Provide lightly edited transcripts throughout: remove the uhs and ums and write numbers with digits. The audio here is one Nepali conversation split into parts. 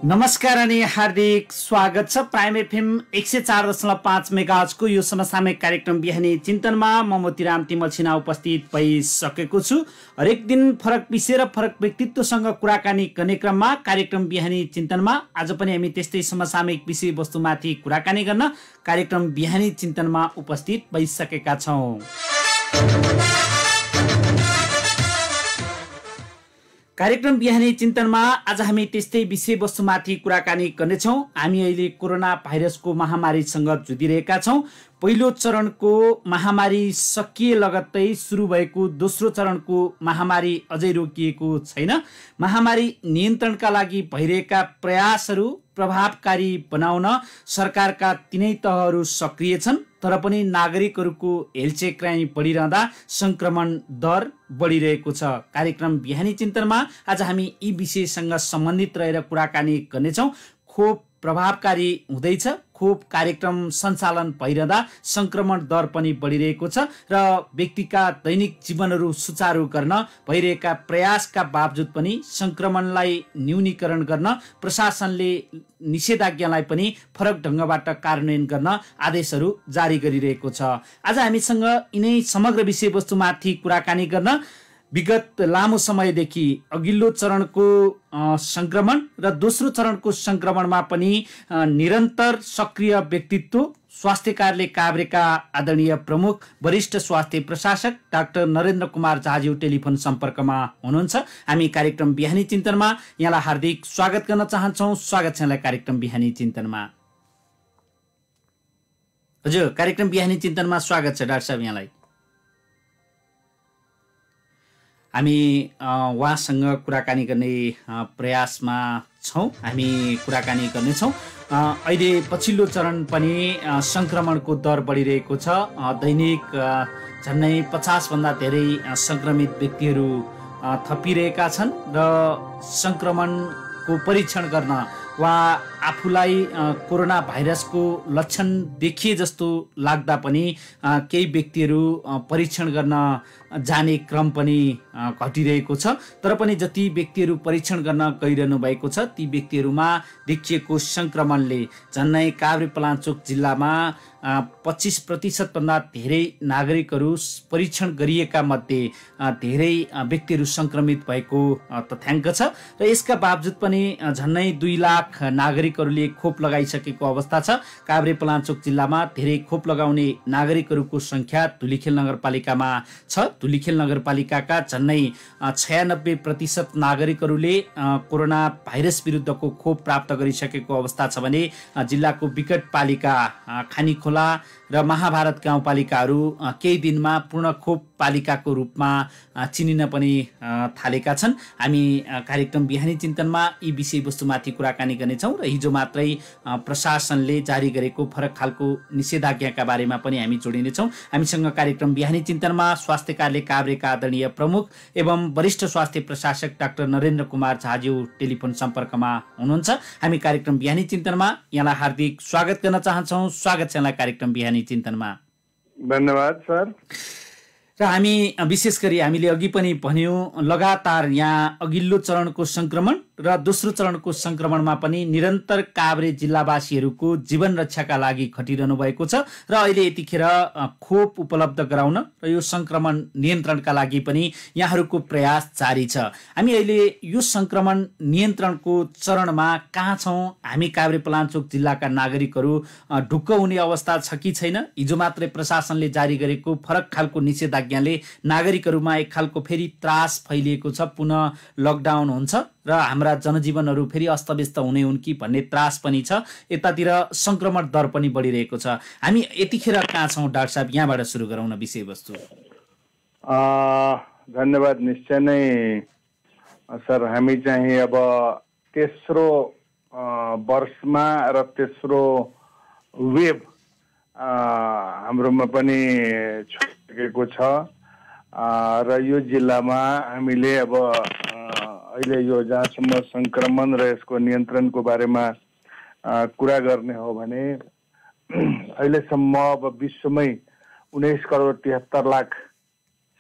नमस्कार अनि हार्दिक स्वागत छ प्राइम एफएम 104.5 मेगाहर्जको यो समसामयिक कार्यक्रम बिहानी चिन्तनमा म मोतीराम तिमल सिन्हा उपस्थित भइसकेको छु। हरेक दिन फरक विषय र फरक व्यक्तित्वसँग कुराकानी गर्ने क्रममा कार्यक्रम बिहानी चिन्तनमा आज पनि हामी त्यस्तै समसामयिक विषयवस्तुमाथि कुराकानी गर्न कार्यक्रम बिहानी चिन्तनमा उपस्थित भइसकेका छौँ। कार्यक्रम बिहानी चिन्तनमा आज हामी त्यस्तै विषयवस्तुमाथि कुराकानी गर्नेछौँ। हामी अहिले कोरोना भाइरसको महामारीसँग जुधिरहेका छौँ। पहिलो चरणको महामारी सकिए लगत्तै सुरु भएको दोस्रो चरणको महामारी अझै रोकिएको छैन। महामारी नियन्त्रणका लागि भइरहेका प्रयासहरू प्रभावकारी बनाउन सरकारका तीनै तहहरू सक्रिय छन्, तर पनि नागरिकहरूको हेलचेक्राइ बढिरहँदा संक्रमण दर बढिरहेको छ। कार्यक्रम बिहानी चिन्तनमा आज हामी यी विषयसँग सम्बन्धित रहेर कुराकानी गर्नेछौँ। खोप प्रभावकारी हुँदैछ, खोप कार्यक्रम सञ्चालन भइरहँदा संक्रमण दर पनि बढिरहेको छ र व्यक्तिका दैनिक जीवनहरू सुचारू गर्न भइरहेका प्रयासका बावजुद पनि संक्रमणलाई न्यूनीकरण गर्न प्रशासनले निषेधाज्ञालाई पनि फरक ढङ्गबाट कार्यान्वयन गर्न आदेशहरू जारी गरिरहेको छ। आज हामीसँग यिनै समग्र विषयवस्तुमाथि कुराकानी गर्न विगत लामो समयदेखि अघिल्लो चरणको संक्रमण र दोस्रो चरणको संक्रमणमा पनि निरन्तर सक्रिय व्यक्तित्व स्वास्थ्य कार्यालय काभ्रेका आदरणीय प्रमुख वरिष्ठ स्वास्थ्य प्रशासक डाक्टर नरेन्द्र कुमार झाज्यू टेलिफोन सम्पर्कमा हुनुहुन्छ। हामी कार्यक्रम बिहानी चिन्तनमा यहाँलाई हार्दिक स्वागत गर्न चाहन्छौँ। स्वागत छ यहाँलाई कार्यक्रम बिहानी चिन्तनमा। हजुर, कार्यक्रम बिहानी चिन्तनमा स्वागत छ डाक्टर साहब यहाँलाई। हामी उहाँसँग कुराकानी गर्ने प्रयासमा छौँ। हामी कुराकानी गर्नेछौँ। अहिले पछिल्लो चरण पनि संक्रमणको दर बढिरहेको छ। दैनिक झन्डै 50भन्दा धेरै संक्रमित व्यक्तिहरू थपिरहेका छन् र संक्रमणको परीक्षण गर्न वा आफूलाई कोरोना भाइरसको लक्षण देखिए जस्तो लाग्दा पनि केही व्यक्तिहरू परीक्षण गर्न जाने क्रम पनि घटिरहेको छ। तर पनि जति व्यक्तिहरू परीक्षण गर्न गइरहनु भएको छ ती व्यक्तिहरूमा देखिएको संक्रमणले झन्डै काभ्रे पलाञ्चोक जिल्लामा 25% भन्दा धेरै नागरिकहरू परीक्षण गरिएका मध्ये धेरै व्यक्तिहरू संक्रमित भएको तथ्याङ्क छ र यसका बावजुद पनि झन्डै 2 लाख नागरिकहरूले खोप लगाइसकेको अवस्था छ। काभ्रे पलाञ्चोक जिल्लामा धेरै खोप लगाउने नागरिकहरूको संख्या धुलीखेल नगरपालिकामा छ। धुलीखेल नगरपालिकाका झन्डै 96% नागरिकहरूले कोरोना भाइरस विरुद्धको खोप प्राप्त गरिसकेको अवस्था छ भने जिल्लाको विकट पालिका खानीखोला र महाभारत गाउँपालिकाहरू केही दिनमा पूर्ण खोप पालिकाको रूपमा चिनिन पनि थालेका छन्। हामी कार्यक्रम बिहानी चिन्तनमा यी विषयवस्तुमाथि कुराकानी गर्नेछौँ र हिजो मात्रै प्रशासनले जारी गरेको फरक खालको निषेधाज्ञाका बारेमा पनि हामी जोडिनेछौँ। हामीसँग कार्यक्रम बिहानी चिन्तनमा स्वास्थ्य कार्यालय काभ्रेका आदरणीय प्रमुख एवं वरिष्ठ स्वास्थ्य प्रशासक डाक्टर नरेन्द्र कुमार झाज्यू टेलिफोन सम्पर्कमा हुनुहुन्छ। हामी कार्यक्रम बिहानी चिन्तनमा यहाँलाई हार्दिक स्वागत गर्न चाहन्छौँ। स्वागत छ यहाँलाई कार्यक्रम बिहानी चिन्तनमा। धन्यवाद सर। र हामी विशेष गरी हामीले अघि पनि भन्यौँ लगातार यहाँ अघिल्लो चरणको संक्रमण र दोस्रो चरणको संक्रमणमा पनि निरन्तर काभ्रे जिल्लावासीहरूको जीवन रक्षाका लागि खटिरहनु भएको छ र अहिले यतिखेर खोप उपलब्ध गराउन र यो संक्रमण नियन्त्रणका लागि पनि यहाँहरूको प्रयास जारी छ। हामी अहिले यो संक्रमण नियन्त्रणको चरणमा कहाँ छौँ? हामी काभ्रे पलाञ्चोक जिल्लाका नागरिकहरू ढुक्क हुने अवस्था छ कि छैन? हिजो मात्रै प्रशासनले जारी गरेको फरक खालको निषेधाज्ञाले नागरिकहरूमा एक खालको फेरि त्रास फैलिएको छ। पुनः लकडाउन हुन्छ र हाम्रा जनजीवनहरू फेरि अस्तव्यस्त हुने हुन् कि भन्ने त्रास पनि छ। यतातिर संक्रमण दर पनि बढिरहेको छ। हामी यतिखेर कहाँ छौँ डाक्टर साहब? यहाँबाट सुरु गरौँ न विषयवस्तु। धन्यवाद। निश्चय नै सर, हामी चाहिँ अब तेस्रो वर्षमा र तेस्रो वेभ हाम्रोमा पनि छुटेको छ र यो जिल्लामा हामीले अब अहिले यो जहाँसम्म संक्रमण र यसको नियन्त्रणको बारेमा कुरा गर्ने हो भने अहिलेसम्म अब विश्वमै 19 करोड 73 लाख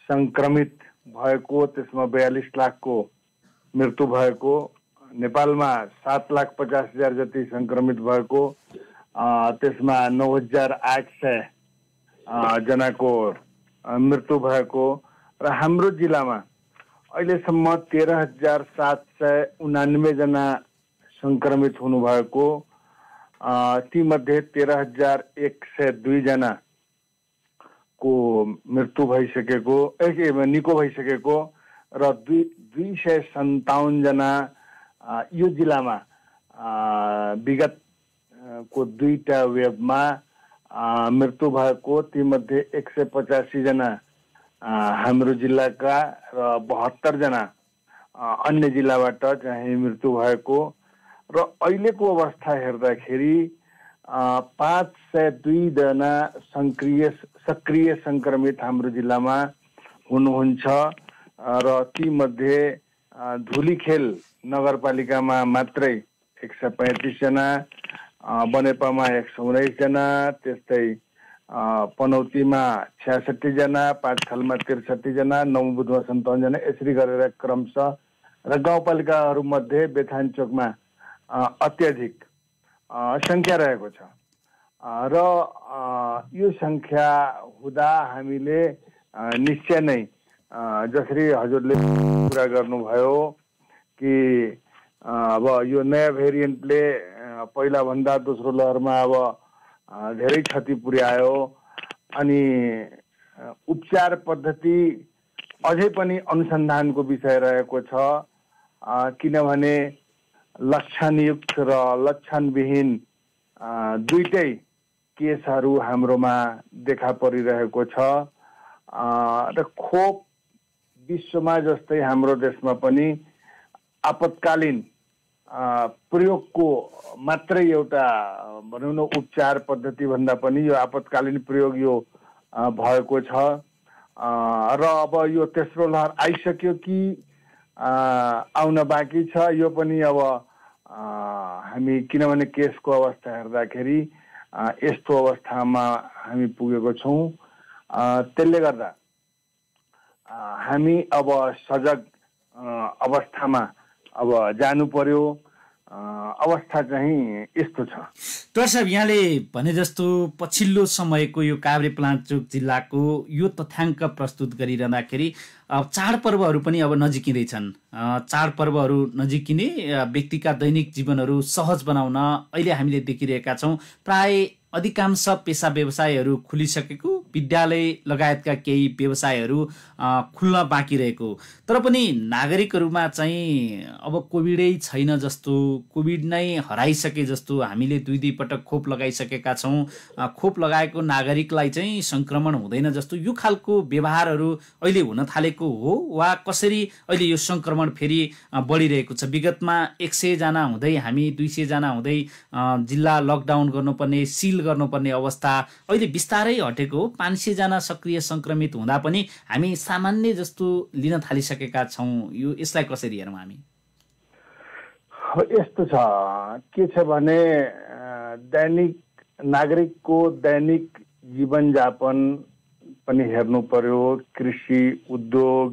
संक्रमित भएको, त्यसमा 42 लाखको मृत्यु भएको नेपालमा 7,50,000 जति संक्रमित भएको, त्यसमा 9,800 जनाको मृत्यु भएको र हाम्रो जिल्लामा अहिलेसम्म 13,799 जना संक्रमित हुनुभएको, तीमध्ये 13,102 जनाको मृत्यु भइसकेको, निको भइसकेको र 257 जना यो जिल्लामा विगतको 2टा वेभमा मृत्यु भएको, तीमध्ये 185 जना हाम्रो जिल्लाका र 72 जना अन्य जिल्लाबाट चाहिँ मृत्यु भएको र अहिलेको अवस्था हेर्दाखेरि 502 जना सक्रिय संक्रमित हाम्रो जिल्लामा हुनुहुन्छ र तीमध्ये धुलीखेल नगरपालिकामा मात्रै 135 जना, बनेपामा 119 जना, त्यस्तै पनौतीमा 66 जना, पाँचखालमा 63 जना, नवबुद्धमा 57 जना, यसरी गरेर क्रमशः र गाउँपालिकाहरूमध्ये बेथानचोकमा अत्याधिक संख्या रहेको छ र यो संख्या हुँदा हामीले निश्चय नै जसरी हजुरले कुरा गर्नुभयो कि अब यो नयाँ भेरिएन्टले पहिला भन्दा दोस्रो लहरमा अब धेरै क्षति पुर्यायो अनि उपचार पद्धति अझै पनि अनुसन्धानको विषय रहेको छ, किनभने लक्षणयुक्त र लक्षणविहीन दुईटै केसहरू हाम्रोमा देखा परिरहेको छ र खोप विश्वमा जस्तै हाम्रो देशमा पनि आपतकालीन प्रयोगको मात्रै एउटा भनौँ न उपचार पद्धति भन्दा पनि यो आपतकालीन प्रयोग यो भएको छ र अब यो तेस्रो लहर आइसक्यो कि आउन बाँकी छ, यो पनि अब हामी किनभने केसको अवस्था हेर्दाखेरि यस्तो अवस्थामा हामी पुगेको छौँ, त्यसले गर्दा हामी अब सजग अवस्थामा अब जानु पर्यो। अवस्था चाहिँ यस्तो छ। तर साहब, यहाँले भने जस्तो पछिल्लो समयको यो काभ्रेपलाञ्चोक जिल्लाको यो तथ्याङ्क प्रस्तुत गरिरहँदाखेरि चाडपर्वहरू पनि अब नजिकिँदैछन्। चाडपर्वहरू नजिकिने, व्यक्तिका दैनिक जीवनहरू सहज बनाउन अहिले हामीले देखिरहेका छौँ प्राय अधिकांश पेसा व्यवसायहरू खुलिसकेको, विद्यालय लगायतका केही व्यवसायहरू खुल्न बाँकी रहेको, तर पनि नागरिकहरूमा चाहिँ अब कोभिडै छैन जस्तो, कोभिड नै हराइसके जस्तो, हामीले दुई पटक खोप लगाइसकेका छौँ, खोप लगाएको नागरिकलाई चाहिँ सङ्क्रमण हुँदैन जस्तो यो खालको व्यवहारहरू अहिले हुन थालेको हो वा कसरी अहिले यो सङ्क्रमण फेरि बढिरहेको छ? विगतमा 100 जना हुँदै हामी 200 जना हुँदै जिल्ला लकडाउन गर्नुपर्ने, सिल गर्नुपर्ने अवस्था अहिले बिस्तारै हटेको, 500 जना सक्रिय संक्रमित हुँदा पनि हामी सामान्य जस्तो लिन थालिसकेका छौँ। यो यसलाई कसरी हेरौँ हामी? यस्तो छ, के छ भने दैनिक नागरिकको दैनिक जीवनयापन पनि हेर्नु पर्यो। कृषि, उद्योग,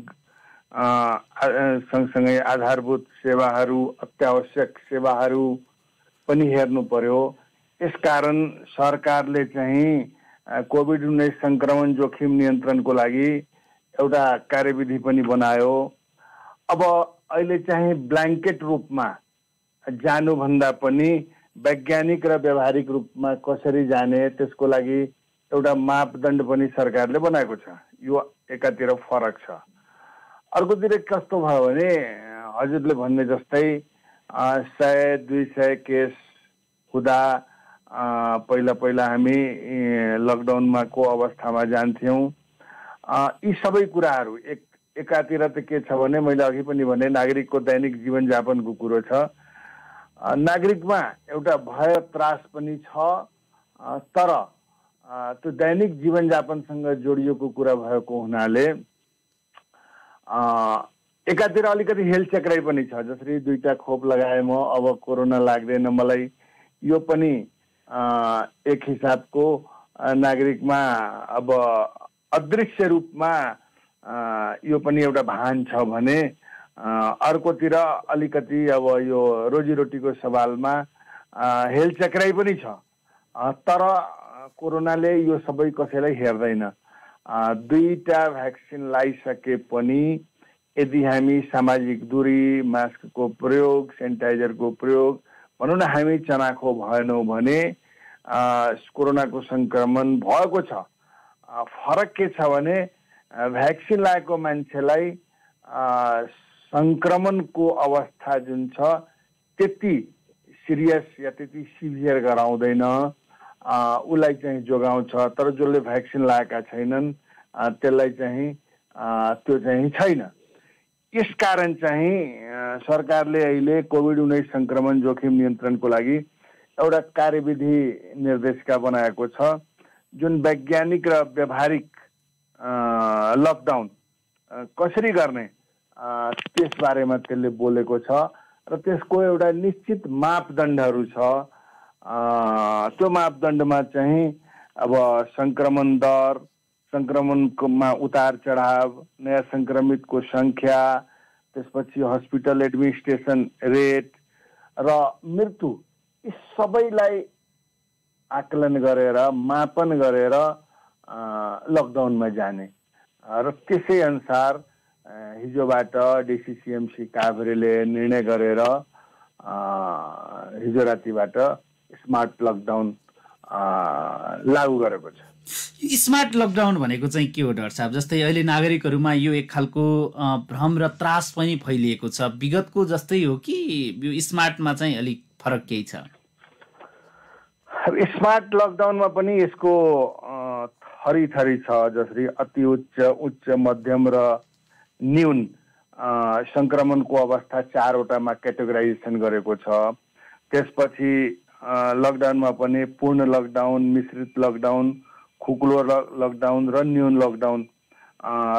सँगसँगै आधारभूत सेवाहरू, अत्यावश्यक सेवाहरू पनि हेर्नु पर्यो। यसकारण सरकारले चाहिँ कोभिड-19 संक्रमण जोखिम नियन्त्रणको लागि एउटा कार्यविधि पनि बनायो। अब अहिले चाहिँ ब्ल्याङ्केट रूपमा जानुभन्दा पनि वैज्ञानिक र व्यावहारिक रूपमा कसरी जाने त्यसको लागि एउटा मापदण्ड पनि सरकारले बनाएको छ। यो एकातिर फरक छ। अर्कोतिर कस्तो भयो भने हजुरले भन्ने जस्तै 100-200 केस हुँदा पहिला हामी लकडाउनमा को अवस्थामा जान्थ्यौँ। यी सबै कुराहरू एकातिर त के छ भने मैले अघि पनि भने नागरिकको दैनिक जीवनयापनको कुरो छ। नागरिकमा एउटा भय त्रास पनि छ, तर त्यो दैनिक जीवनयापनसँग जोडिएको कुरा भएको हुनाले एकातिर अलिकति हेलचक्राइ पनि छ। जसरी 2टा खोप लगाए म, अब कोरोना लाग्दैन मलाई, यो पनि एक हिसाबको नागरिकमा अब अदृश्य रूपमा यो पनि एउटा भान छ भने अर्कोतिर अलिकति अब यो रोजीरोटीको सवालमा हेलचक्राइ पनि छ। तर कोरोनाले यो सबै कसैलाई हेर्दैन। 2टा भ्याक्सिन लगाइसके पनि यदि हामी सामाजिक दूरी, मास्कको प्रयोग, सेनिटाइजरको प्रयोग भनौँ न हामी चनाखो भएनौँ भने कोरोनाको संक्रमण भएको छ। फरक के छ भने भ्याक्सिन लगाएको मान्छेलाई संक्रमणको अवस्था जुन छ त्यति सिरियस या त्यति सिभियर गराउँदैन, उसलाई चाहिँ जोगाउँछ। तर जसले भ्याक्सिन लगाएका छैनन् त्यसलाई चाहिँ त्यो चाहिँ छैन। यसकारण चाहिँ सरकारले अहिले कोभिड-19 संक्रमण जोखिम नियन्त्रणको लागि एउटा कार्यविधि निर्देशिका बनाएको छ, जुन वैज्ञानिक र व्यावहारिक लकडाउन कसरी गर्ने त्यसबारेमा त्यसले बोलेको छ र त्यसको एउटा निश्चित मापदण्डहरू छ। त्यो मापदण्डमा चाहिँ अब संक्रमण दर, संक्रमणमा उतार चढाव, नयाँ संक्रमितको संख्या, त्यसपछि हस्पिटल एडमिनिस्ट्रेसन रेट र मृत्यु, यी सबैलाई आकलन गरेर मापन गरेर लकडाउनमा जाने र त्यसै अनुसार हिजोबाट डिसिसिएमसी काभ्रेले निर्णय गरेर हिजो रातिबाट स्मार्ट लकडाउन लागू गरेको छ। स्मार्ट लकडाउन भनेको चाहिँ के हो डाक्टर साहब? जस्तै अहिले नागरिकहरूमा यो एक खालको भ्रम र त्रास पनि फैलिएको छ। विगतको जस्तै हो कि यो स्मार्टमा चाहिँ अलिक फरक केही छ? स्मार्ट लकडाउनमा पनि यसको थरी छ। जसरी अति उच्च, उच्च, मध्यम र न्यून संक्रमणको अवस्था 4वटामा क्याटेगोराइजेसन गरेको छ। त्यसपछि लकडाउनमा पनि पूर्ण लकडाउन, मिश्रित लकडाउन, खुकुलो लकडाउन र न्यून लकडाउन।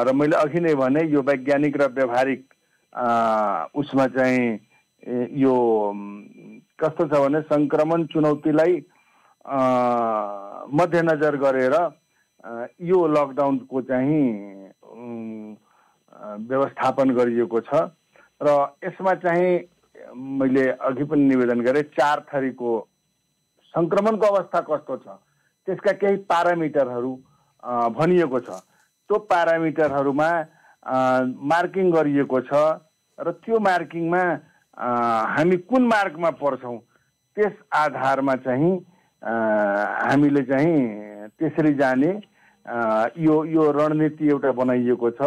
र मैले अघि नै भने यो वैज्ञानिक र व्यावहारिक उसमा चाहिँ यो कस्तो छ भने संक्रमण चुनौतीलाई मध्यनजर गरेर यो लकडाउनको चाहिँ व्यवस्थापन गरिएको छ। र यसमा चाहिँ मैले अघि पनि निवेदन गरेँ 4 थरीको संक्रमणको अवस्था कस्तो छ त्यसका केही प्यारामिटरहरू भनिएको छ। त्यो प्यारामिटरहरूमा मार्किङ गरिएको छ र त्यो मार्किङमा हामी कुन मार्कमा पर्छौँ त्यस आधारमा चाहिँ हामीले चाहिँ त्यसरी जाने यो रणनीति एउटा बनाइएको छ।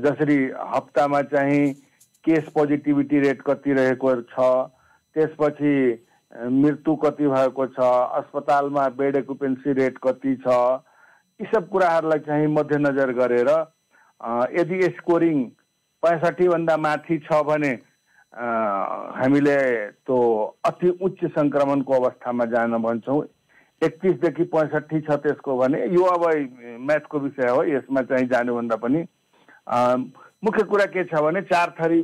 जसरी हप्तामा चाहिँ केस पोजिटिभिटी रेट कति रहेको छ, त्यसपछि मृत्यु कति भएको छ, अस्पतालमा बेड एक्युपेन्सी रेट कति छ, यी सब कुराहरूलाई चाहिँ मध्यनजर गरेर यदि स्कोरिङ 65 भन्दा माथि छ भने हामीले त्यो अति उच्च संक्रमणको अवस्थामा जान भन्छौँ। 31 देखि 65 छ त्यसको भने यो अब म्याथको विषय हो, यसमा चाहिँ जानुभन्दा पनि मुख्य कुरा के छ भने 4 थरी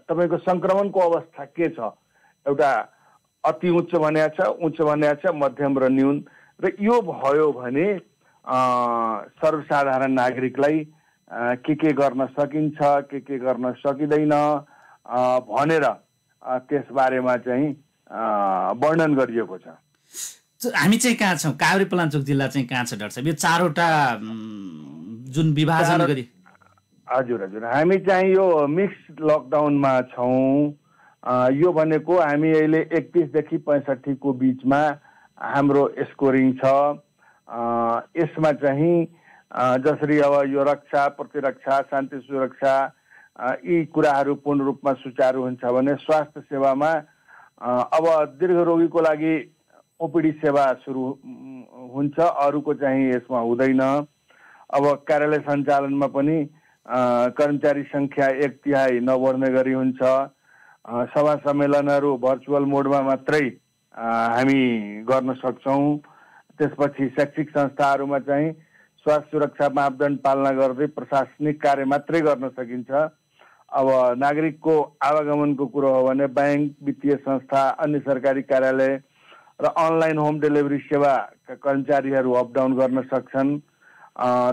तपाईको संक्रमणको अवस्था के छ। एउटा अति उच्च भनेको छ, उच्च भनेको छ, मध्यम र न्यून। र यो भयो भने सर्वसाधारण नागरिकलाई के गर्न सकिन्छ, के गर्न सकिँदैन भनेर त्यसबारेमा चाहिँ वर्णन गरिएको छ। हामी चाहिँ कहाँ छौँ? काभ्रेपलाञ्चोक जिल्ला चाहिँ कहाँ छ डाक्टर साहब? यो 4वटा जुन विभाजन गरी हजुर हामी चाहिँ यो मिक्स लकडाउनमा छौँ। यो भनेको हामी अहिले 31 देखि 65 को बीचमा हाम्रो स्कोरिङ छ। यसमा चाहिँ जसरी अब यो रक्षा, प्रतिरक्षा, शान्ति सुरक्षा यी कुराहरू पूर्ण रूपमा सुचारू हुन्छ भने स्वास्थ्य सेवामा अब दीर्घ रोगीको लागि ओपीडी सेवा सुरु हुन्छ, अरूको चाहिँ यसमा हुँदैन। अब कार्यालय सञ्चालनमा पनि कर्मचारी संख्या 1/3 नबढ्ने गरी हुन्छ। सभा सम्मेलनहरू भर्चुअल मोडमा मात्रै हामी गर्न सक्छौँ। त्यसपछि शैक्षिक संस्थाहरूमा चाहिँ स्वास्थ्य सुरक्षा मापदण्ड पालना गर्दै प्रशासनिक कार्य मात्रै गर्न सकिन्छ। अब नागरिकको आवागमनको कुरो हो भने बैंक, वित्तीय संस्था, अन्य सरकारी कार्यालय र अनलाइन होम डेलिभरी सेवाका कर्मचारीहरू अप डाउन गर्न सक्छन्।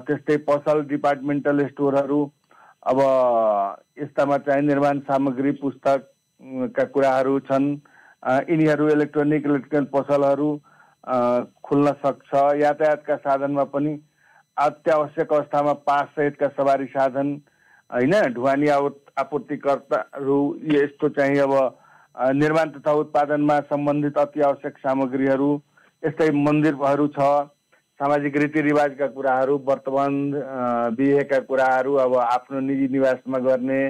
त्यस्तै पसल, डिपार्टमेन्टल स्टोरहरू अब यस्तामा चाहिँ निर्माण सामग्री पुस्तकका कुराहरू छन्, यिनीहरू इलेक्ट्रोनिकल पसलहरू खुल्न सक्छ। यातायातका साधनमा पनि अत्यावश्यक अवस्थामा पास सहितका सवारी साधन होइन, ढुवानी आपूर्तिकर्ताहरू यस्तो चाहिँ अब निर्माण तथा उत्पादनमा सम्बन्धित अति आवश्यक सामग्रीहरू, यस्तै मन्दिरहरू छ, सामाजिक रीतिरिवाजका कुराहरू, वर्तमान बिहेका कुराहरू, अब आफ्नो निजी निवासमा गर्ने,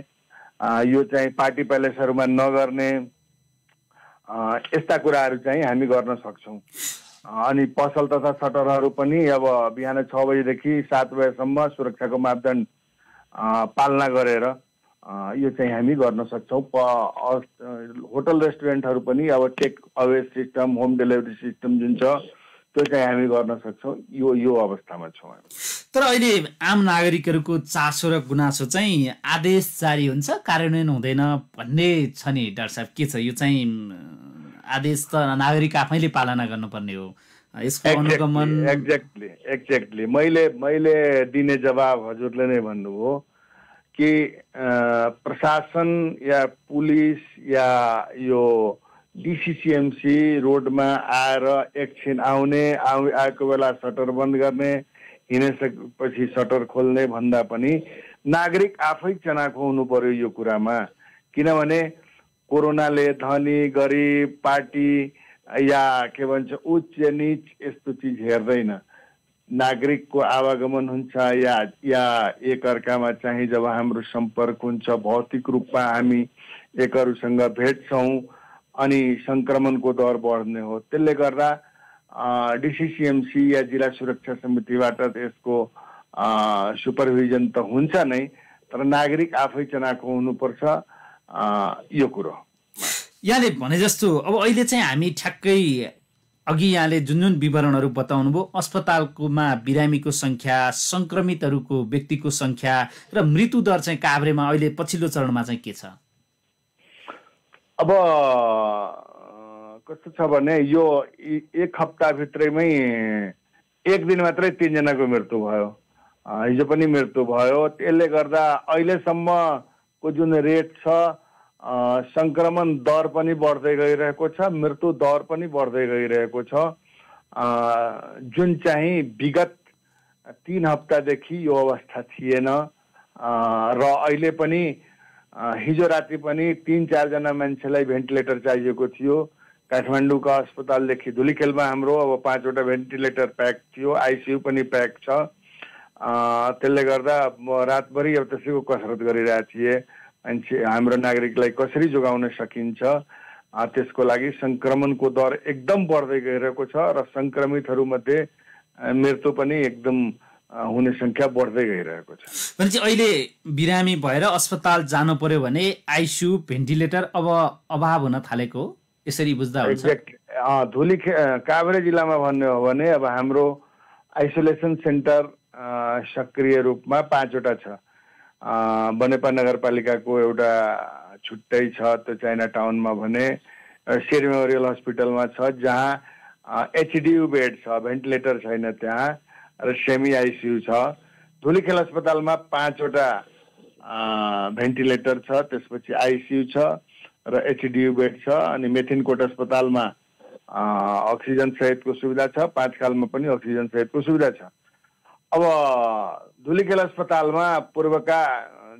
यो चाहिँ पार्टी प्यालेसहरूमा नगर्ने, यस्ता कुराहरू चाहिँ हामी गर्न सक्छौँ। अनि पसल तथा सटरहरू पनि अब बिहान 6 बजेदेखि 7 बजेसम्म सुरक्षाको मापदण्ड पालना गरेर यो चाहिँ हामी गर्न सक्छौँ। होटल रेस्टुरेन्टहरू पनि अब take away system, home delivery system जुन छ त्यो चाहिँ हामी गर्न सक्छौँ। यो अवस्थामा छौँ। तर अहिले आम नागरिकहरूको चासो र गुनासो चाहिँ आदेश जारी हुन्छ, कार्यान्वयन हुँदैन भन्ने छ नि डाक्टर साहब, के छ यो चाहिँ? आदेश त नागरिक आफैले पालना गर्नुपर्ने हो, यसको अनुगमन। एक्ज्याक्टली मैले दिने जवाब हजुरले नै भन्नुभयो कि प्रशासन या पुलिस या यो डिसिसिएमसी रोडमा आएर एकछिन आएको बेला सटर बन्द गर्ने, हिँडिसकेपछि सटर खोल्ने भन्दा पनि नागरिक आफै चनाखो हुनु पर्यो यो कुरामा। किनभने कोरोनाले धनी गरिब पार्टी या के भन्छ उच्च नीच यस्तो चिज हेर्दैन। नागरिकको आवागमन हुन्छ या एकअर्कामा चाहिँ जब हाम्रो सम्पर्क हुन्छ, भौतिक रूपमा हामी एकअरूसँग भेट्छौँ अनि सङ्क्रमणको दर बढ्ने हो। त्यसले गर्दा डिसिसिएमसी या जिल्ला सुरक्षा समितिबाट यसको सुपरभिजन त हुन्छ नै, तर नागरिक आफै चनाखो हुनुपर्छ यो कुरो। यहाँले भने जस्तो अब अहिले चाहिँ हामी ठ्याक्कै अघि यहाँले जुन विवरणहरू बताउनु भयो, अस्पतालकोमा बिरामीको सङ्ख्या, सङ्क्रमितहरूको व्यक्तिको सङ्ख्या र मृत्यु दर चाहिँ काभ्रेमा अहिले पछिल्लो चरणमा चाहिँ के छ? अब कस्तो छ भने यो एक हप्ताभित्रैमै एक दिन मात्रै 3 जनाको मृत्यु भयो, हिजो पनि मृत्यु भयो। त्यसले गर्दा अहिलेसम्मको जुन रेट छ, सङ्क्रमण दर पनि बढ्दै गइरहेको छ, मृत्यु दर पनि बढ्दै गइरहेको छ, जुन चाहिँ विगत 3 हप्तादेखि यो अवस्था थिएन। र अहिले पनि हिजो राति पनि 3-4 जना मान्छेलाई भेन्टिलेटर चाहिएको थियो। काठमाडौँका अस्पतालदेखि धुलीखेलमा हाम्रो अब 5 वटा भेन्टिलेटर प्याक थियो, आइसियु पनि प्याक छ। त्यसले गर्दा म रातभरि अब त्यसैको कसरत गरिरहेको थिएँ, मान्छे हाम्रो नागरिकलाई कसरी जोगाउन सकिन्छ त्यसको लागि। सङ्क्रमणको दर एकदम बढ्दै गइरहेको छ र सङ्क्रमितहरूमध्ये मृत्यु पनि एकदम हुने सङ्ख्या बढ्दै गइरहेको छ। भनेपछि अहिले बिरामी भएर अस्पताल जानु पर्यो भने आइसियु भेन्टिलेटर अब अभाव हुन थालेको, यसरी बुझ्दा हुन्छ? काभ्रे जिल्लामा भन्ने हो भने अब हाम्रो आइसोलेसन सेन्टर सक्रिय रूपमा 5 वटा छ। बनेपा नगरपालिकाको एउटा छुट्टै छ, त्यो चाइना टाउनमा भने शेर मेमोरियल हस्पिटलमा छ, जहाँ एचडियू बेड छ, भेन्टिलेटर छैन त्यहाँ, र सेमी आइसियु छ। धुलीखेल अस्पतालमा 5 वटा भेन्टिलेटर छ, त्यसपछि आइसियु छ र एचडियू बेड छ। अनि मेथिनकोट अस्पतालमा अक्सिजन सहितको सुविधा छ, 5 खालमा पनि अक्सिजन सहितको सुविधा छ। अब धुलीखेल अस्पतालमा पूर्वका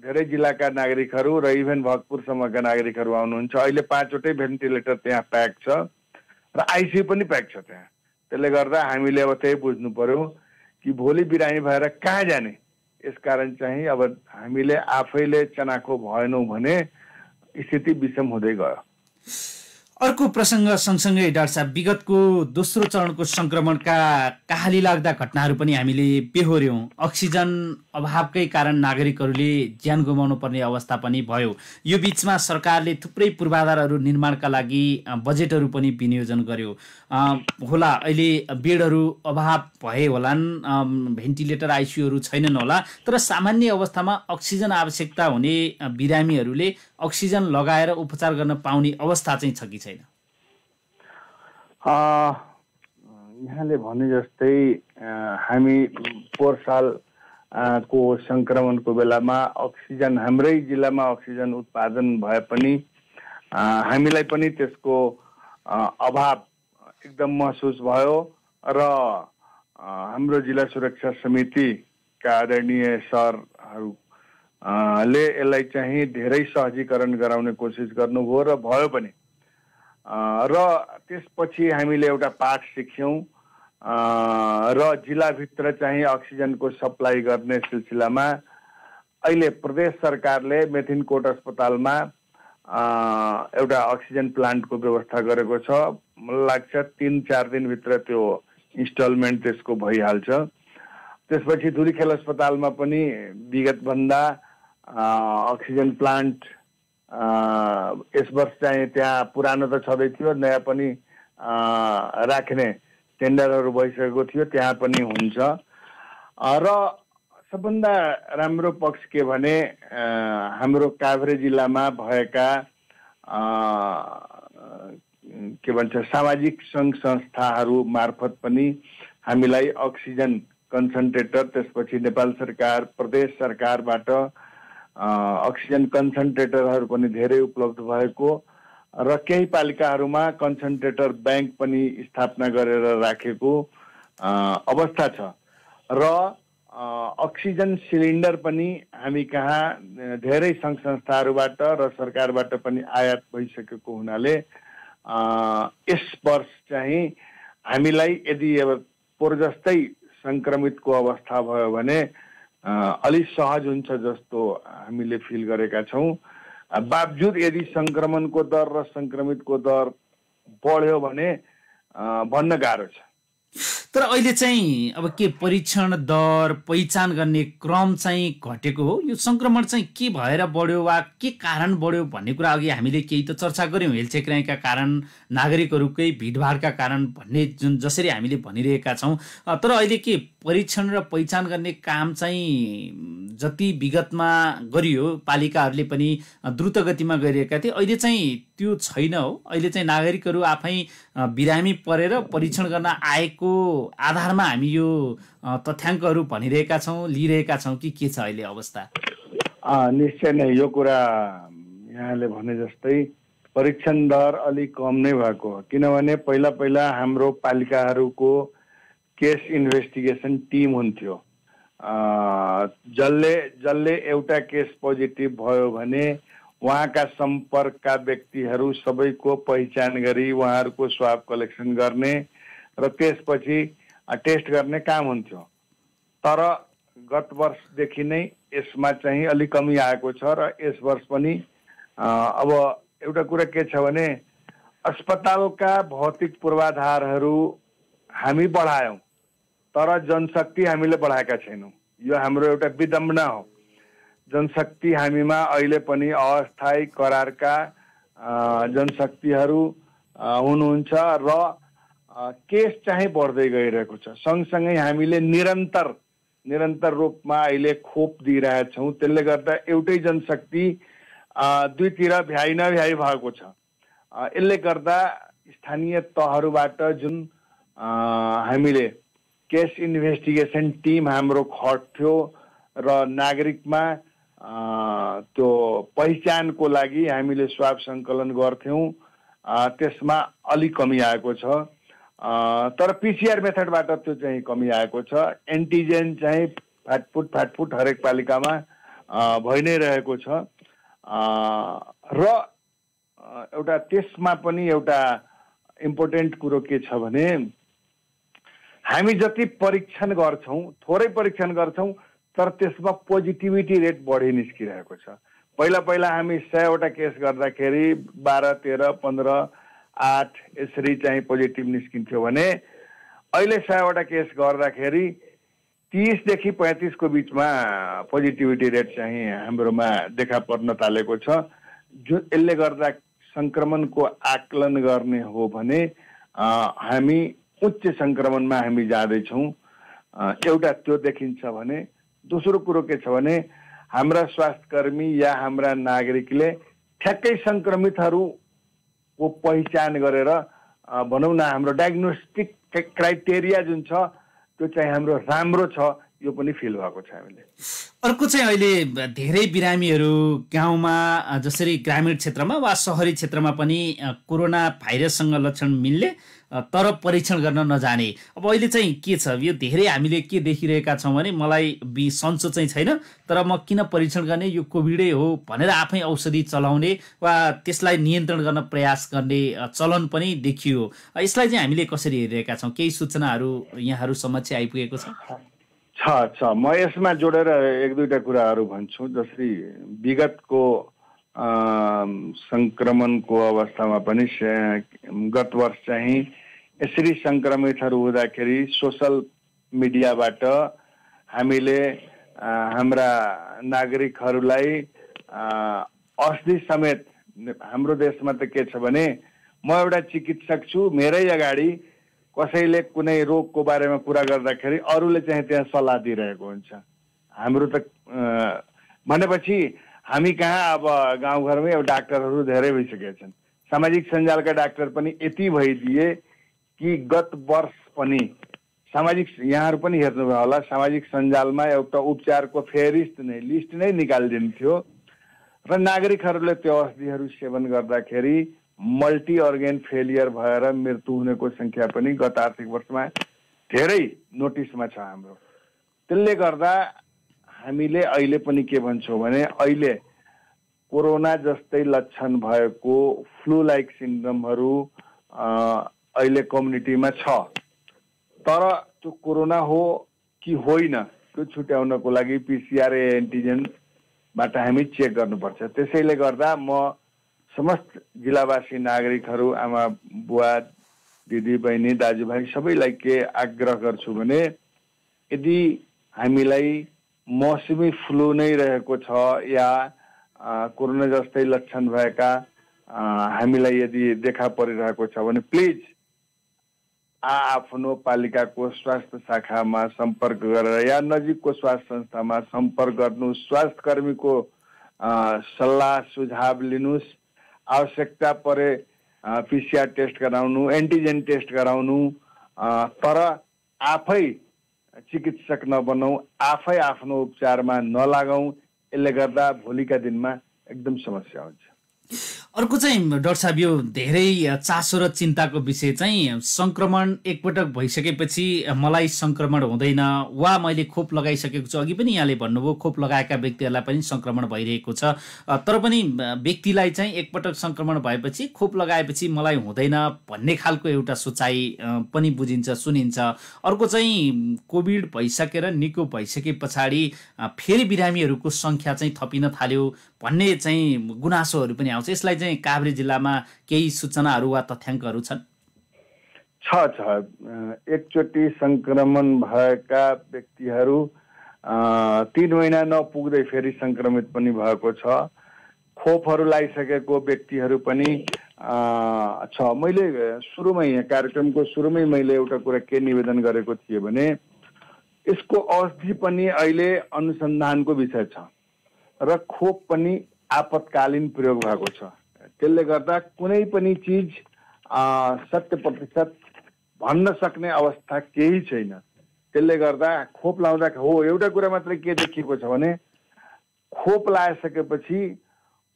धेरै जिल्लाका नागरिकहरू र इभेन भक्तपुरसम्मका नागरिकहरू आउनुहुन्छ। अहिले 5 वटै भेन्टिलेटर त्यहाँ प्याक छ र आइसियु पनि प्याक छ त्यहाँ। त्यसले गर्दा हामीले अब त्यही बुझ्नु पर्यो कि भोलि बिरामी भएर कहाँ जाने। यसकारण चाहिँ अब हामीले आफैले चनाखो भएनौँ भने स्थिति विषम हुँदै गयो। अर्को प्रसङ्ग सँगसँगै डाक्टर साहब, विगतको दोस्रो चरणको सङ्क्रमणका कहाली लाग्दा घटनाहरू पनि हामीले बेहोर्यौँ। अक्सिजन अभावकै कारण नागरिकहरूले ज्यान गुमाउनु पर्ने अवस्था पनि भयो। यो बिचमा सरकारले थुप्रै पूर्वाधारहरू निर्माणका लागि बजेटहरू पनि विनियोजन गर्यो होला। अहिले बेडहरू अभाव भए होलान्, भेन्टिलेटर आइसियुहरू छैनन् होला, तर सामान्य अवस्थामा अक्सिजन आवश्यकता हुने बिरामीहरूले अक्सिजन लगाएर उपचार गर्न पाउने अवस्था चाहिँ छ कि छैन? यहाँले भने जस्तै हामी पोहोर साल को संक्रमणको बेलामा अक्सिजन हाम्रै जिल्लामा अक्सिजन उत्पादन भए पनि हामीलाई पनि त्यसको अभाव एकदम महसुस भयो र हाम्रो जिल्ला सुरक्षा समितिका आदरणीय सरहरूले यसलाई चाहिँ धेरै सहजीकरण गराउने कोसिस गर्नुभयो र भयो पनि। र त्यसपछि हामीले एउटा पाठ सिक्यौँ र जिल्लाभित्र चाहिँ अक्सिजनको सप्लाई गर्ने सिलसिलामा अहिले प्रदेश सरकारले मेथिनकोट अस्पतालमा एउटा अक्सिजन प्लान्टको व्यवस्था गरेको छ। मलाई लाग्छ 3-4 दिनभित्र त्यो इन्स्टलमेन्ट त्यसको भइहाल्छ। त्यसपछि धुलीखेल अस्पतालमा पनि विगतभन्दा अक्सिजन प्लान्ट यस वर्ष चाहिँ त्यहाँ पुरानो त छँदै थियो, नयाँ पनि राख्ने टेन्डरहरू भइसकेको थियो, त्यहाँ पनि हुन्छ। र सबभन्दा राम्रो पक्ष के भने हाम्रो काभ्रे जिल्लामा भएका के भन्छ सामाजिक सङ्घ संस्थाहरू मार्फत पनि हामीलाई अक्सिजन कन्सन्ट्रेटर, त्यसपछि नेपाल सरकार प्रदेश सरकारबाट अक्सिजन कन्सन्ट्रेटरहरू पनि धेरै उपलब्ध भएको र केही पालिकाहरूमा कन्सन्ट्रेटर ब्याङ्क पनि स्थापना गरेर राखेको अवस्था छ र अक्सिजन सिलिन्डर पनि हामी कहाँ धेरै सङ्घ संस्थाहरूबाट र सरकारबाट पनि आयात भइसकेको हुनाले यस वर्ष चाहिँ हामीलाई यदि अब पोहोर जस्तै सङ्क्रमितको अवस्था भयो भने अलि सहज हुन्छ जस्तो हामीले फिल गरेका छौँ। बावजुद यदि सङ्क्रमणको दर र सङ्क्रमितको दर बढ्यो भने भन्न गाह्रो छ। तर अहिले चाहिँ अब के परीक्षण दर पहिचान गर्ने क्रम चाहिँ घटेको हो? यो संक्रमण चाहिँ के भएर बढ्यो वा के कारण बढ्यो भन्ने कुरा अघि हामीले केही त चर्चा गऱ्यौँ, हेलचेक्राइका कारण, नागरिकहरूकै भिडभाडका कारण भन्ने जुन जसरी हामीले भनिरहेका छौँ। तर अहिले के परीक्षण र पहिचान गर्ने काम चाहिँ जति विगतमा गरियो पालिकाहरूले पनि द्रुत गतिमा गरिरहेका थिए, अहिले चाहिँ त्यो छैन हो? अहिले चाहिँ नागरिकहरू आफै बिरामी परेर परीक्षण गर्न आएको आधारमा हामी यो तथ्याङ्कहरू भनिरहेका छौँ, लिइरहेका छौँ कि के छ अहिले अवस्था? निश्चय नै यो कुरा यहाँले भने जस्तै परीक्षण दर अलिक कम नै भएको हो। किनभने पहिला पहिला हाम्रो पालिकाहरूको केस इन्भेस्टिगेसन टिम हुन्थ्यो। जसले एउटा केस पोजिटिभ भयो भने उहाँका सम्पर्कका व्यक्तिहरू सबैको पहिचान गरी उहाँहरूको स्वाब कलेक्सन गर्ने र त्यसपछि टेस्ट गर्ने काम हुन्थ्यो। तर गत वर्षदेखि नै यसमा चाहिँ अलिक कमी आएको छ र यस वर्ष पनि अब एउटा कुरा के छ भने अस्पतालका भौतिक पूर्वाधारहरू हामी बढायौँ तर जनशक्ति हामीले बढाएका छैनौँ। यो हाम्रो एउटा विडम्बना हो। जनशक्ति हामीमा अहिले पनि अस्थायी करारका जनशक्तिहरू हुनुहुन्छ र केस चाहिँ बढ्दै गइरहेको छ। सँगसँगै हामीले निरन्तर रूपमा अहिले खोप दिइरहेछौँ। त्यसले गर्दा एउटै जनशक्ति दुईतिर भ्याइ नभ्याइ भएको छ। यसले गर्दा स्थानीय तहहरूबाट जुन हामीले केस इन्भेस्टिगेसन टिम हाम्रो खट्थ्यो र नागरिकमा त्यो पहिचानको लागि हामीले स्वाब सङ्कलन गर्थ्यौँ, त्यसमा अलिक कमी आएको छ। तर पिसिआर मेथडबाट त्यो चाहिँ कमी आएको छ। एन्टिजेन चाहिँ फाटफुट हरेक पालिकामा भइ नै रहेको छ र एउटा त्यसमा पनि एउटा इम्पोर्टेन्ट कुरो के छ भने हामी जति परीक्षण गर्छौँ, थोरै परीक्षण गर्छौँ तर त्यसमा पोजिटिभिटी रेट बढी निस्किरहेको छ। पहिला हामी 100वटा केस गर्दाखेरि 12, 13, 15, 8 यसरी चाहिँ पोजिटिभ निस्किन्थ्यो भने अहिले 100वटा केस गर्दाखेरि 30 देखि 35 को बिचमा पोजिटिभिटी रेट चाहिँ हाम्रोमा देखा पर्न थालेको छ। यसले गर्दा सङ्क्रमणको आकलन गर्ने हो भने हामी उच्च सङ्क्रमणमा हामी जाँदैछौँ। एउटा त्यो देखिन्छ भने दोस्रो कुरो के छ भने हाम्रा स्वास्थ्यकर्मी या हाम्रा नागरिकले ठ्याक्कै सङ्क्रमितहरूको पहिचान गरेर भनौँ न हाम्रो डायग्नोस्टिक क्राइटेरिया जुन छ त्यो चाहिँ हाम्रो राम्रो छ। यो पनि फिल भएको छ हामीले। अर्को चाहिँ अहिले धेरै बिरामीहरू गाउँमा जसरी ग्रामीण क्षेत्रमा वा शहरी क्षेत्रमा पनि कोरोना भाइरससँग लक्षण मिल्ने तर परीक्षण गर्न नजाने। अब अहिले चाहिँ के छ, यो धेरै हामीले के देखिरहेका छौँ भने मलाई सन्चो चाहिँ छैन तर म किन परीक्षण गर्ने, यो कोभिडै हो भनेर आफै औषधि चलाउने वा त्यसलाई नियन्त्रण गर्न प्रयास गर्ने चलन पनि देखियो। यसलाई चाहिँ हामीले कसरी हेरिरहेका छौँ, केही सूचनाहरू यहाँहरू समक्ष आइपुगेको छ। म यसमा जोडेर एक दुईटा कुराहरू भन्छु। जसरी विगतको संक्रमणको अवस्थामा पनि गत वर्ष चाहिँ यसरी संक्रमितहरू हुँदाखेरि सोसल मिडियाबाट हामीले हाम्रा नागरिकहरूलाई औषधि समेत, हाम्रो देशमा त के छ भने म एउटा चिकित्सक छु, मेरै अगाडि कसैले कुनै रोगको बारेमा कुरा गर्दाखेरि अरूले चाहिँ त्यहाँ सल्लाह दिइरहेको हुन्छ। हाम्रो त भनेपछि हामी कहाँ अब गाउँघरमै अब डाक्टरहरू धेरै भइसकेका छन्। सामाजिक सञ्जालका डाक्टर पनि यति भइदिए कि गत वर्ष पनि यहाँहरू पनि हेर्नुभयो होला, सामाजिक सञ्जालमा एउटा उपचारको लिस्ट नै निकालिदिन्थ्यो र नागरिकहरूले त्यो औषधिहरू सेवन गर्दाखेरि मल्टी अर्गेन फेलियर भएर मृत्यु हुनेको संख्या पनि गत आर्थिक वर्षमा धेरै नोटिसमा छ हाम्रो। त्यसले गर्दा हामीले अहिले पनि के भन्छौँ भने अहिले कोरोना जस्तै लक्षण भएको फ्लू लाइक सिन्ड्रोमहरू अहिले कम्युनिटीमा छ, तर त्यो कोरोना हो कि होइन त्यो छुट्याउनको लागि PCR एन्टिजेनबाट हामी चेक गर्नुपर्छ। त्यसैले गर्दा म समस्त जिल्लावासी नागरिकहरू, आमा बुवा, दिदी बहिनी, दाजुभाइ सबैलाई के आग्रह गर्छु भने यदि हामीलाई मौसमी फ्लू नै रहेको छ या कोरोना जस्तै लक्षण भएका हामीलाई यदि देखा परिरहेको छ भने प्लिज आफ्नो पालिकाको स्वास्थ्य शाखामा सम्पर्क गरेर या नजिकको स्वास्थ्य संस्थामा सम्पर्क गर्नु, स्वास्थ्य कर्मीको सल्लाह सुझाव लिनुहोस्। आवश्यकता परे PCR टेस्ट गराउनु, एन्टिजेन टेस्ट गराउनु, तर आफै चिकित्सक नबनौँ, आफै आफ्नो उपचारमा नलागौँ। यसले गर्दा भोलिका दिनमा एकदम समस्या हुन्छ। अर्को चाहिँ डाक्टर साहब, यो धेरै चासो र चिन्ताको विषय चाहिँ संक्रमण एकपटक भइसकेपछि मलाई संक्रमण हुँदैन वा मैले खोप लगाइसकेको छु। अघि पनि यहाँले भन्नुभयो खोप लगाएका व्यक्तिहरूलाई पनि संक्रमण भइरहेको छ, तर पनि व्यक्तिलाई चाहिँ एकपटक संक्रमण भएपछि खोप लगाएपछि मलाई हुँदैन भन्ने खालको एउटा सोचाइ पनि बुझिन्छ, सुनिन्छ। अर्को चाहिँ कोभिड भइसकेर निको भइसके पछाडि फेरि बिरामीहरूको सङ्ख्या चाहिँ थपिन थाल्यो भन्ने चाहिँ गुनासोहरू पनि आउँछ। यसलाई चाहिँ काभ्रे जिल्लामा केही सूचनाहरू वा तथ्याङ्कहरू छन्? एकचोटि संक्रमण भएका व्यक्तिहरू 3 महिना नपुग्दै फेरि संक्रमित पनि भएको छ। खोपहरू लगाइसकेको व्यक्तिहरू पनि छ। मैले सुरुमै कार्यक्रमको सुरुमै मैले एउटा कुरा के निवेदन गरेको थिएँ भने यसको औषधि पनि अहिले अनुसन्धानको विषय छ र खोप पनि आपतकालीन प्रयोग भएको छ। त्यसले गर्दा कुनै पनि चिज 100% भन्न सक्ने अवस्था केही छैन। त्यसले गर्दा खोप लाउँदा एउटा कुरा मात्रै के देखिएको छ भने खोप लगाइसकेपछि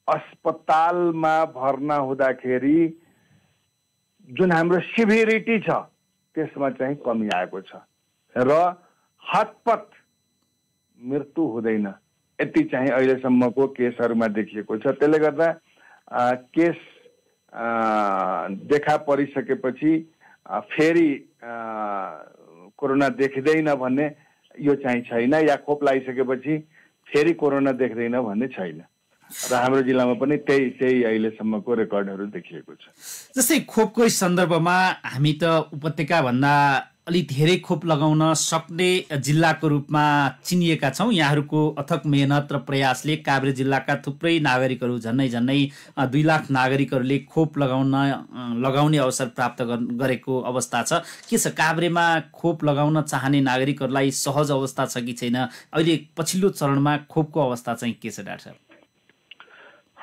अस्पतालमा भर्ना हुँदाखेरि जुन हाम्रो सिभिरिटी छ त्यसमा चाहिँ कमी आएको छ र हतपत मृत्यु हुँदैन, यति चाहिँ अहिलेसम्मको केसहरूमा देखिएको छ। त्यसले गर्दा केस देखा परिसकेपछि फेरि कोरोना देखिँदैन भन्ने यो चाहिँ छैन, या खोप लगाइसकेपछि फेरि कोरोना देख्दैन भन्ने छैन र हाम्रो जिल्लामा पनि त्यही अहिलेसम्मको रेकर्डहरू देखिएको छ। जस्तै खोपको सन्दर्भमा हामी त उपत्यका भन्दा अलि धेरै खोप लगाउन सक्ने जिल्लाको रूपमा चिनिएका छौँ। यहाँहरूको अथक मेहनत र प्रयासले काभ्रे जिल्लाका थुप्रै नागरिकहरू झन्नै 2 लाख नागरिकहरूले खोप लगाउने अवसर प्राप्त गरेको अवस्था छ। के छ काभ्रेमा खोप लगाउन चाहने नागरिकहरूलाई सहज अवस्था छ कि छैन? अहिले पछिल्लो चरणमा खोपको अवस्था चाहिँ के छ डाक्टर साहब?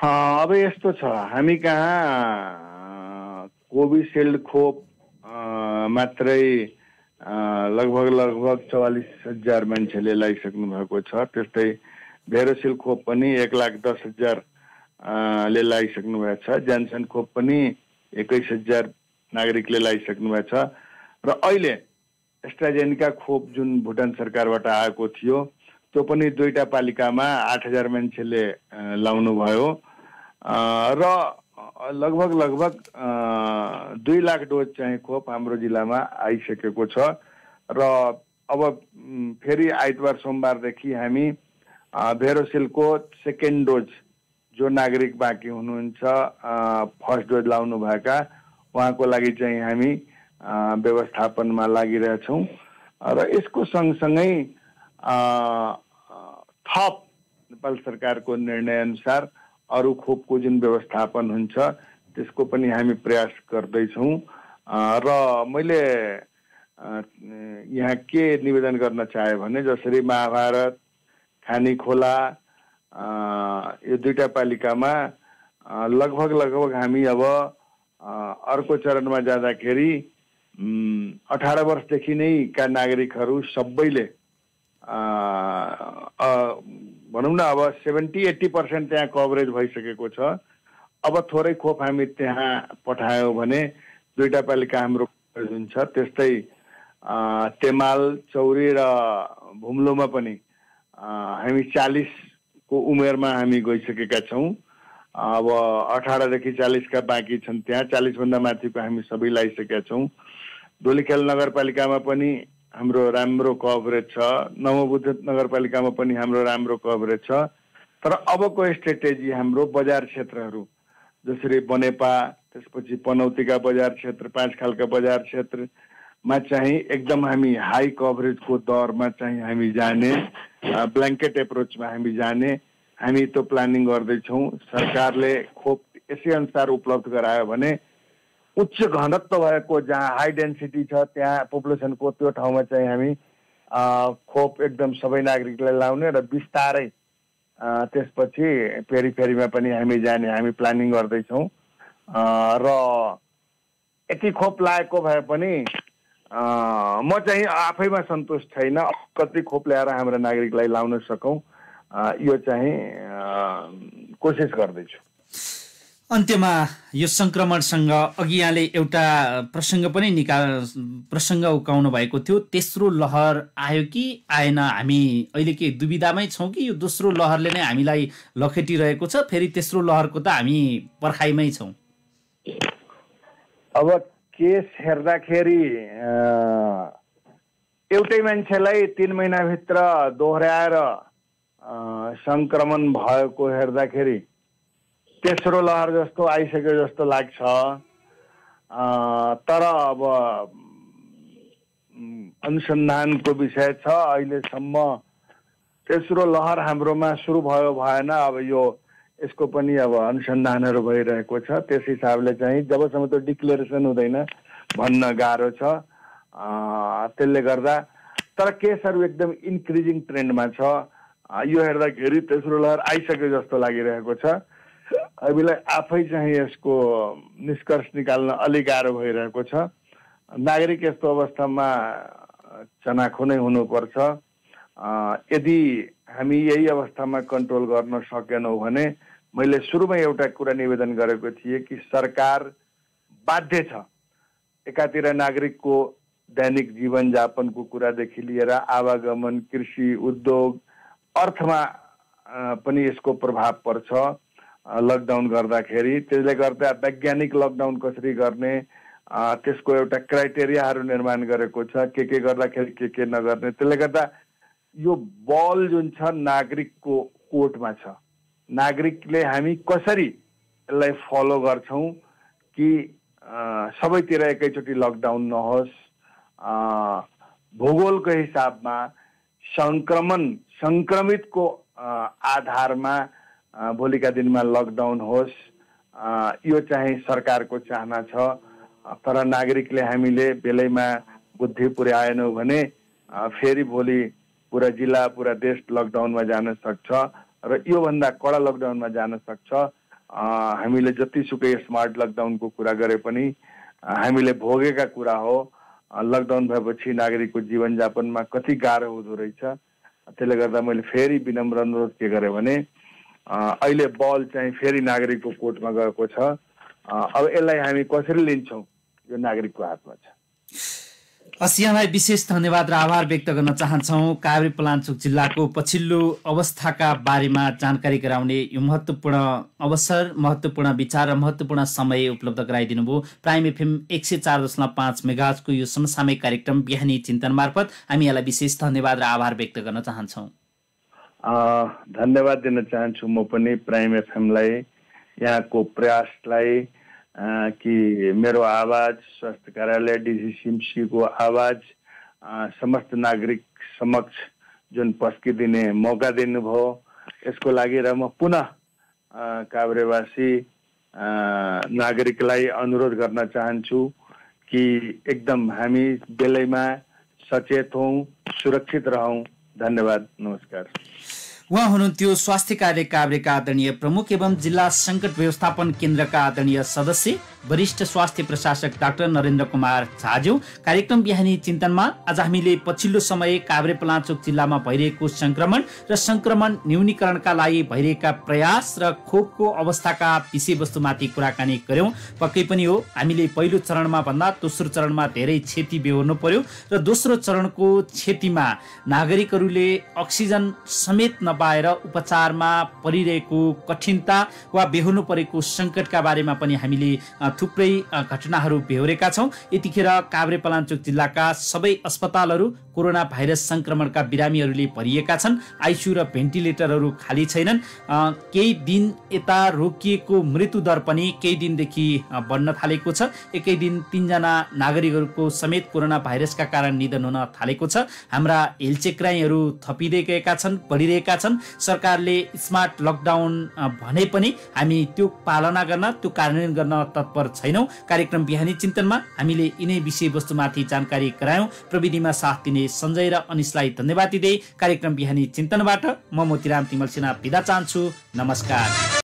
अब यस्तो छ, हामी कहाँ कोभिसिल्ड खोप मात्रै लगभग 44,000 मान्छेले लगाइसक्नु भएको छ। त्यस्तै भेरोसिल खोप पनि 1,10,000 ले लगाइसक्नु भएको छ। जानसन खोप पनि 21,000 नागरिकले लगाइसक्नु भएको छ। र अहिले एस्ट्राजेनेका खोप जुन भुटान सरकारबाट आएको थियो त्यो पनि 2टा पालिकामा 8,000 मान्छेले लाउनु भयो र लगभग 2 लाख डोज चाहिँ खोप हाम्रो जिल्लामा आइसकेको छ। र अब फेरि आइतबार सोमबारदेखि हामी भेरोसिलको सेकेन्ड डोज जो नागरिक बाँकी हुनुहुन्छ फर्स्ट डोज लाउनु भएका उहाँको लागि चाहिँ हामी व्यवस्थापनमा लागिरहेछौँ। र यसको सँगसँगै थप नेपाल सरकारको निर्णय अनुसार अरू खोपको जुन व्यवस्थापन हुन्छ त्यसको पनि हामी प्रयास गर्दैछौँ। र मैले यहाँ के निवेदन गर्न चाहे भने जसरी महाभारत, खानीखोला यो 2टा पालिकामा लगभग हामी अब अर्को चरणमा जाँदाखेरि 18 वर्षदेखि नै का नागरिकहरू सबैले भनौँ न अब 70-80% त्यहाँ कभरेज भइसकेको छ। अब थोरै खोप हामी त्यहाँ पठायौँ भने 2टा पालिका हाम्रो कभरेज हुन्छ। त्यस्तै तेमाल, चौरी र भुम्लोमा पनि हामी 40 को उमेरमा हामी गइसकेका छौँ। अब 18 देखि 40 का बाँकी छन्, त्यहाँ 40 भन्दा माथिको हामी सबै लगाइसकेका छौँ। दोलीखेल नगरपालिकामा पनि हाम्रो राम्रो कभरेज छ। नवबुद्ध नगरपालिकामा पनि हाम्रो राम्रो कभरेज छ। तर अबको स्ट्रेटेजी हाम्रो बजार क्षेत्रहरू जसरी बनेपा, त्यसपछि पनौतीका बजार क्षेत्र, 5 खालका बजार क्षेत्रमा चाहिँ एकदम हामी हाई कभरेजको दरमा चाहिँ हामी जाने, ब्ल्याङ्केट एप्रोचमा हामी जाने हामी त्यो प्लानिङ गर्दैछौँ। सरकारले खोप यसै अनुसार उपलब्ध गरायो भने उच्च घनत्व भएको जहाँ हाई डेन्सिटी छ त्यहाँ पपुलेसनको त्यो ठाउँमा चाहिँ हामी खोप एकदम सबै नागरिकलाई लाउने र बिस्तारै त्यसपछि पेरिफेरीमा पनि हामी जाने हामी प्लानिङ गर्दैछौँ। र यति खोप लागेको भए पनि म चाहिँ आफैमा सन्तुष्ट छैन। कति खोप ल्याएर हाम्रो नागरिकलाई लाउन सकौँ यो चाहिँ कोसिस गर्दैछु। अन्त्यमा यो संक्रमणसँग अघि यहाँले एउटा प्रसङ्ग उकाउनु भएको थियो, तेस्रो लहर आयो कि आएन, हामी अहिले के दुविधामै छौँ कि यो दोस्रो लहरले नै हामीलाई लखेटिरहेको छ, फेरि तेस्रो लहरको त हामी पर्खाइमै छौँ? अब केस हेर्दाखेरि एउटै मान्छेलाई 3 महिनाभित्र दोहोऱ्याएर संक्रमण भएको हेर्दाखेरि तेस्रो लहर जस्तो आइसक्यो जस्तो लाग्छ। तर अब अनुसन्धानको विषय छ। अहिलेसम्म तेस्रो लहर हाम्रोमा सुरु भयो भएन, अब यसको पनि अब अनुसन्धानहरू भइरहेको छ। त्यस हिसाबले चाहिँ जबसम्म त्यो डिक्लेरेसन हुँदैन भन्न गाह्रो छ। त्यसले गर्दा तर केसहरू एकदम इन्क्रिजिङ ट्रेन्डमा छ। यो हेर्दाखेरि तेस्रो लहर आइसक्यो जस्तो लागिरहेको छ। हामीलाई आफै चाहिँ यसको निष्कर्ष निकाल्न अलिक गाह्रो भइरहेको छ। नागरिक यस्तो अवस्थामा चनाखो नै हुनुपर्छ। यदि हामी यही अवस्थामा कन्ट्रोल गर्न सकेनौँ भने मैले सुरुमै एउटा कुरा निवेदन गरेको थिएँ कि सरकार बाध्य छ एकातिर नागरिकको दैनिक जीवनयापनको कुरादेखि लिएर आवागमन, कृषि, उद्योग, अर्थमा पनि यसको प्रभाव पर्छ लकडाउन गर्दाखेरि। त्यसले गर्दा वैज्ञानिक लकडाउन कसरी गर्ने त्यसको एउटा क्राइटेरियाहरू निर्माण गरेको छ, के गर्दाखेरि के नगर्ने। त्यसले गर्दा यो बल जुन छ नागरिकको कोर्टमा छ। नागरिकले हामी कसरी यसलाई फलो गर्छौँ कि सबैतिर एकैचोटि लकडाउन नहोस्, भूगोलको हिसाबमा संक्रमितको आधारमा भोलिका दिनमा लकडाउन होस्, यो चाहिँ सरकारको चाहना छ। तर नागरिकले हामीले बेलैमा बुद्धि पुर्याएनौँ भने फेरि भोलि पुरा जिल्ला पुरा देश लकडाउनमा जान सक्छ र योभन्दा कडा लकडाउनमा जान सक्छ। हामीले जतिसुकै स्मार्ट लकडाउनको कुरा गरे पनि हामीले भोगेका कुरा हो। लकडाउन भएपछि नागरिकको जीवनयापनमा कति गाह्रो हुँदो रहेछ। त्यसले गर्दा मैले फेरि विनम्र अनुरोध के गरेँ भने अहिले बल चाहिँ फेरि नागरिकको कोर्टमा गएको छ। अब यसलाई हामी कसरी लिन्छौँ यो नागरिकको हातमा छ। यहाँलाई विशेष धन्यवाद र आभार व्यक्त गर्न चाहन्छौँ। काभ्रेपलाञ्चोक जिल्लाको पछिल्लो अवस्थाका बारेमा जानकारी गराउने यो महत्त्वपूर्ण अवसर, महत्त्वपूर्ण विचार र महत्त्वपूर्ण समय उपलब्ध गराइदिनु भयो। प्राइम एफएम 104.5 मेगाहर्जको यो समसामयिक कार्यक्रम बिहानी चिन्तन मार्फत हामी यहाँलाई विशेष धन्यवाद र आभार व्यक्त गर्न चाहन्छौँ। धन्यवाद दिन चाहन्छु म पनि प्राइम एफएमलाई, यहाँको प्रयासलाई कि मेरो आवाज स्वास्थ्य कार्यालय डिजिसिएमसीको आवाज समस्त नागरिक समक्ष जुन पस्किदिने मौका दिनुभयो यसको लागि र म पुनः काभ्रेवासी नागरिकलाई अनुरोध गर्न चाहन्छु कि एकदम हामी बेलैमा सचेत हौँ, सुरक्षित रहौँ। धन्यवाद, नमस्कार। उहाँ हुनुहुन्थ्यो स्वास्थ्य कार्य काभ्रेका आदरणीय प्रमुख एवं जिल्ला सङ्कट व्यवस्थापन केन्द्रका आदरणीय सदस्य वरिष्ठ स्वास्थ्य प्रशासक डाक्टर नरेन्द्र कुमार झाज्यू। कार्यक्रम बिहानी चिन्तनमा आज हामीले पछिल्लो समय काभ्रेपलाञ्चोक जिल्लामा भइरहेको संक्रमण र संक्रमण न्यूनीकरणका लागि भइरहेका प्रयास र खोपको अवस्थाका विषयवस्तुमाथि कुराकानी गर्यौं। पक्कै पनि हो, हामीले पहिलो चरणमा भन्दा दोस्रो चरणमा धेरै क्षति बेहोर्नु पर्यो र दोस्रो चरणको क्षतिमा नागरिकहरूले अक्सिजन समेत नपाएर उपचारमा परिरहेको कठिनता वा बेहोर्नु परेको सङ्कटका बारेमा पनि हामीले थुप्रै घटनाहरू बेहोरेका छौँ। यतिखेर काभ्रेपलाञ्चोक जिल्लाका सबै अस्पतालहरू कोरोना भाइरस संक्रमणका बिरामीहरूले भरिएका छन्। आइसियु र भेन्टिलेटरहरू खाली छैनन्। केही दिन यता रोकिएको मृत्युदर पनि केही दिनदेखि बढ्न थालेको छ। एकै दिन 3 जना नागरिकहरूको समेत कोरोना भाइरसका कारण निधन हुन थालेको छ। हाम्रा हेलचेक्राइहरू थपिँदै गएका छन्, बढिरहेका छन्। सरकारले स्मार्ट लकडाउन भने पनि हामी त्यो पालना गर्न, त्यो कार्यान्वयन गर्न तत्पर छैनौँ। कार्यक्रम बिहानी चिन्तनमा हामीले यिनै विषयवस्तुमाथि जानकारी गरायौँ। प्रविधिमा साथ दिने सञ्जय र अनिसलाई धन्यवाद दिँदै कार्यक्रम बिहानी चिन्तनबाट म मोतीराम तिमल सिन्हा बिदा चाहन्छु। नमस्कार।